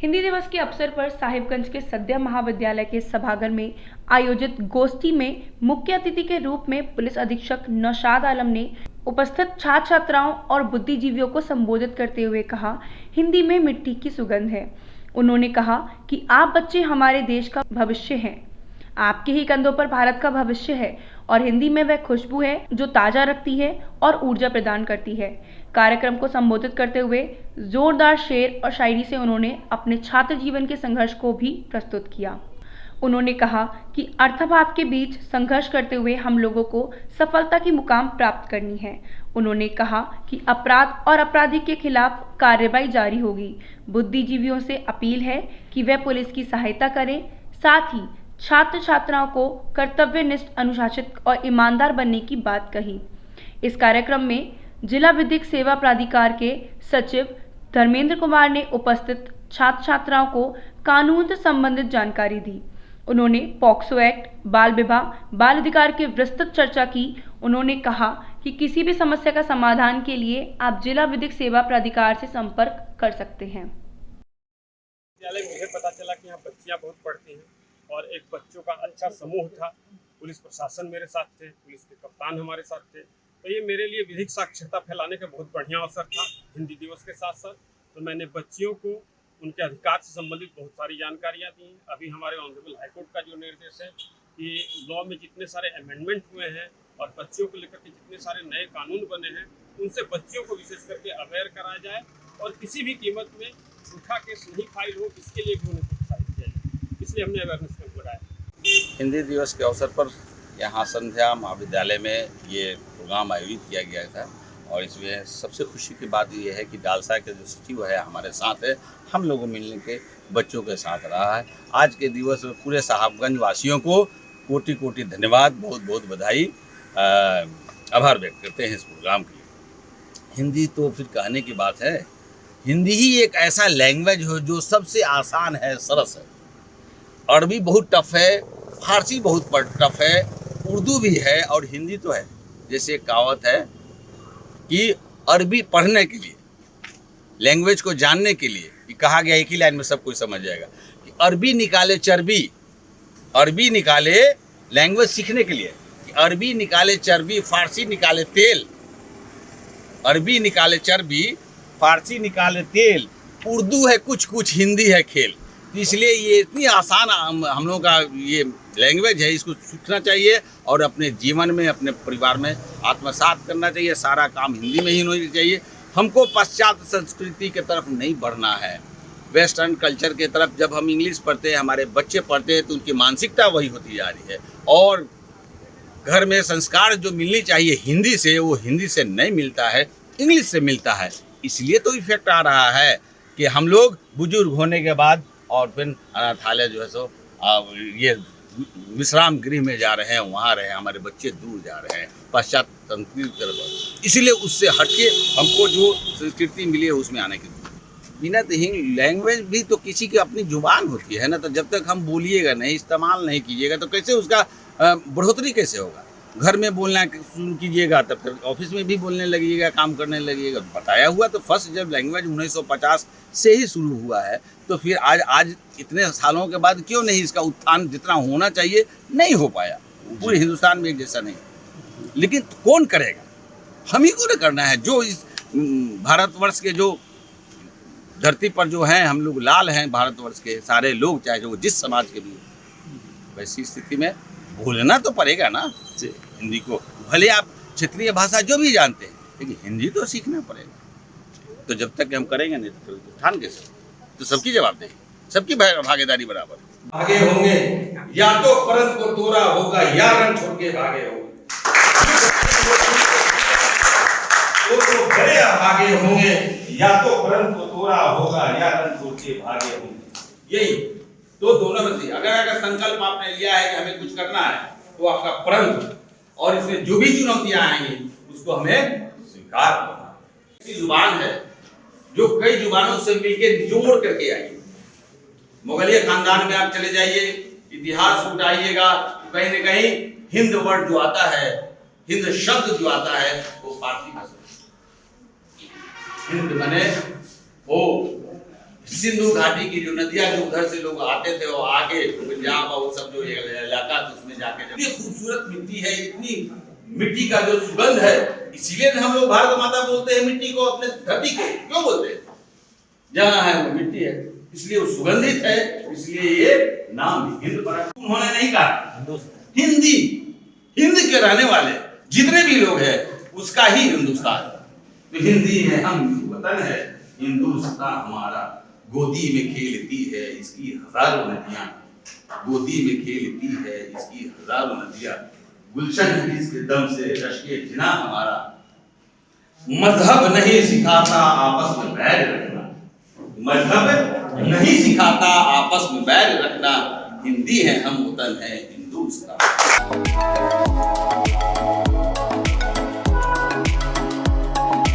हिंदी दिवस के अवसर पर साहिबगंज के सद्या महाविद्यालय के सभागार में आयोजित गोष्ठी में मुख्य अतिथि के रूप में पुलिस अधीक्षक नौशाद आलम ने उपस्थित छात्र छात्राओं और बुद्धिजीवियों को संबोधित करते हुए कहा, हिंदी में मिट्टी की सुगंध है। उन्होंने कहा कि आप बच्चे हमारे देश का भविष्य हैं, आपके ही कंधों पर भारत का भविष्य है और हिंदी में वह खुशबू है जो ताजा रखती है और ऊर्जा प्रदान करती है। कार्यक्रम को संबोधित करते हुए जोरदार शेर और शायरी से उन्होंने अपने छात्र जीवन के संघर्ष को भी प्रस्तुत किया। उन्होंने कहा कि अर्थाभाव के बीच संघर्ष करते हुए हम लोगों को सफलता की मुकाम प्राप्त करनी है। उन्होंने कहा कि अपराध और अपराधी के खिलाफ कार्रवाई जारी होगी। बुद्धिजीवियों से अपील है कि वे पुलिस की सहायता करें, साथ ही छात्र छात्राओं को कर्तव्यनिष्ठ, अनुशासित और ईमानदार बनने की बात कही। इस कार्यक्रम में जिला विधिक सेवा प्राधिकार के सचिव धर्मेंद्र कुमार ने उपस्थित छात्र छात्राओं को कानून से संबंधित जानकारी दी। उन्होंने पॉक्सो एक्ट, बाल विवाह, बाल अधिकार की विस्तृत चर्चा की। उन्होंने कहा कि किसी भी समस्या का समाधान के लिए आप जिला विधिक सेवा प्राधिकार से संपर्क कर सकते हैं। मुझे पता चला कि यहाँ बच्चियाँ बहुत पढ़ती हैं और एक बच्चों का अच्छा समूह था। पुलिस प्रशासन मेरे साथ थे, पुलिस के कप्तान हमारे साथ थे, तो ये मेरे लिए विधिक साक्षरता फैलाने का बहुत बढ़िया अवसर था। हिंदी दिवस के साथ साथ तो मैंने बच्चियों को उनके अधिकार से संबंधित बहुत सारी जानकारियाँ दी। अभी हमारे ऑनरेबल हाईकोर्ट का जो निर्देश है कि लॉ में जितने सारे अमेंडमेंट हुए हैं और बच्चियों को लेकर के जितने सारे नए कानून बने हैं, उनसे बच्चियों को विशेष करके अवेयर कराया जाए और किसी भी कीमत में झूठा केस नहीं फाइल हो, इसके लिए भी उन्हें प्रोत्साहित किया जाए। इसलिए हमने अवेयरनेस कैंप लगाया। हिंदी दिवस के अवसर पर यहाँ संध्या महाविद्यालय में ये प्रोग्राम आयोजित किया गया था और इसमें सबसे खुशी की बात ये है कि डालसा के जो सचिव है हमारे साथ है, हम लोगों मिलने के बच्चों के साथ रहा है। आज के दिवस में पूरे साहिबगंज वासियों को कोटि कोटि धन्यवाद, बहुत बहुत बधाई, आभार व्यक्त करते हैं इस प्रोग्राम के लिए। हिंदी तो फिर कहने की बात है, हिंदी ही एक ऐसा लैंग्वेज है जो सबसे आसान है, सरस है। अरबी बहुत टफ है, फारसी बहुत टफ है, उर्दू भी है और हिंदी तो है। जैसे कहावत है कि अरबी पढ़ने के लिए, लैंग्वेज को जानने के लिए, ये कहा गया एक ही लाइन में सब कुछ समझ जाएगा कि अरबी निकाले चर्बी, अरबी निकाले लैंग्वेज सीखने के लिए कि अरबी निकाले चर्बी, फारसी निकाले तेल, अरबी निकाले चर्बी, फारसी निकाले तेल, उर्दू है कुछ कुछ, हिंदी है खेल। तो इसलिए ये इतनी आसान हम लोगों का ये लैंग्वेज है, इसको सीखना चाहिए और अपने जीवन में, अपने परिवार में आत्मसात करना चाहिए। सारा काम हिंदी में ही होना चाहिए। हमको पाश्चात्य संस्कृति की तरफ नहीं बढ़ना है, वेस्टर्न कल्चर की तरफ। जब हम इंग्लिश पढ़ते हैं, हमारे बच्चे पढ़ते हैं, तो उनकी मानसिकता वही होती जा रही है और घर में संस्कार जो मिलनी चाहिए हिंदी से, वो हिंदी से नहीं मिलता है, इंग्लिश से मिलता है। इसलिए तो इफेक्ट आ रहा है कि हम लोग बुजुर्ग होने के बाद और फिर अनाथालय जो है सो ये विश्राम गृह में जा रहे हैं, वहाँ रहे, हमारे बच्चे दूर जा रहे हैं पाश्चात्य संस्कृति की तरफ। इसलिए उससे हटके हमको जो संस्कृति मिली है उसमें आने की बिना तो लैंग्वेज भी तो किसी की अपनी जुबान होती है ना, तो जब तक हम बोलिएगा नहीं, इस्तेमाल नहीं कीजिएगा तो कैसे उसका बढ़ोतरी कैसे होगा। घर में बोलना शुरू कीजिएगा तो फिर ऑफिस में भी बोलने लगिएगा, काम करने लगिएगा। बताया हुआ तो फर्स्ट जब लैंग्वेज 1950 से ही शुरू हुआ है, तो फिर आज इतने सालों के बाद क्यों नहीं इसका उत्थान जितना होना चाहिए नहीं हो पाया। पूरे हिंदुस्तान में एक जैसा नहीं, लेकिन कौन करेगा? हम ही को ना करना है। जो इस भारतवर्ष के जो धरती पर जो हैं, हम लोग लाल हैं भारतवर्ष के सारे लोग, चाहे जो जिस समाज के भी, वैसी स्थिति में बोलना तो पड़ेगा ना हिंदी को। भले आप क्षेत्रीय भाषा जो भी जानते हैं, लेकिन हिंदी तो सीखना पड़ेगा। तो जब तक हम करेंगे नहीं तो फिर उत्थान कैसे? तो सबकी जवाबदेही, सबकी भागीदारी बराबर। आगे होंगे या तो परंत को तोड़ा होगा या रंग छोड़ के भागे होंगे, तो बड़े आगे होंगे या तो परंत को तोड़ा होगा या रंग छोड़ के भागे होंगे। यही तो दोनों में से अगर संकल्प आपने लिया है कि हमें कुछ करना है, तो आपका परंत और इसमें जो भी चुनौतियां आएंगी उसको हमें स्वीकार करना। ऐसी जुबान है जो कई जुबानों से मिलकर जोड़ करके आई। मुगलिया खानदान में आप चले जाइए, इतिहास उठाइएगा, कहीं न कहीं हिंद वर्ड जो आता है, हिंद शब्द जो आता है, वो फारसी का शब्द। हिंद बने हो, सिंधु घाटी की जो नदियां जो उधर से लोग आते थे और आगे पंजाब और सब जो इलाका था उसमें जाके इतनी खूबसूरत मिट्टी है, इतनी मिट्टी का जो सुगंध है, इसीलिए हम लोग भारत माता बोलते हैं मिट्टी को, अपने धरती को क्यों बोलते हैं? जहाँ है वो मिट्टी है, इसलिए वो सुगंधित है, इसलिए ये नाम हिंद पड़ा। उन्होंने नहीं कहा हिंदी, हिंद के रहने वाले जितने भी लोग हैं उसका ही हिंदुस्तान। तो हिंदी है, हम वतन है, हिंदुस्तान हमारा। गोदी में खेलती है इसकी हजारों नदियां, गोदी में खेलती है इसकी हजारों नदियां, गुलशन है इसके दम से रश्के जिना हमारा। मजहब नहीं सिखाता आपस में बैर रखना, मजहब नहीं सिखाता आपस में बैर रखना, हिंदी है हम वतन है हिंदुस्तान।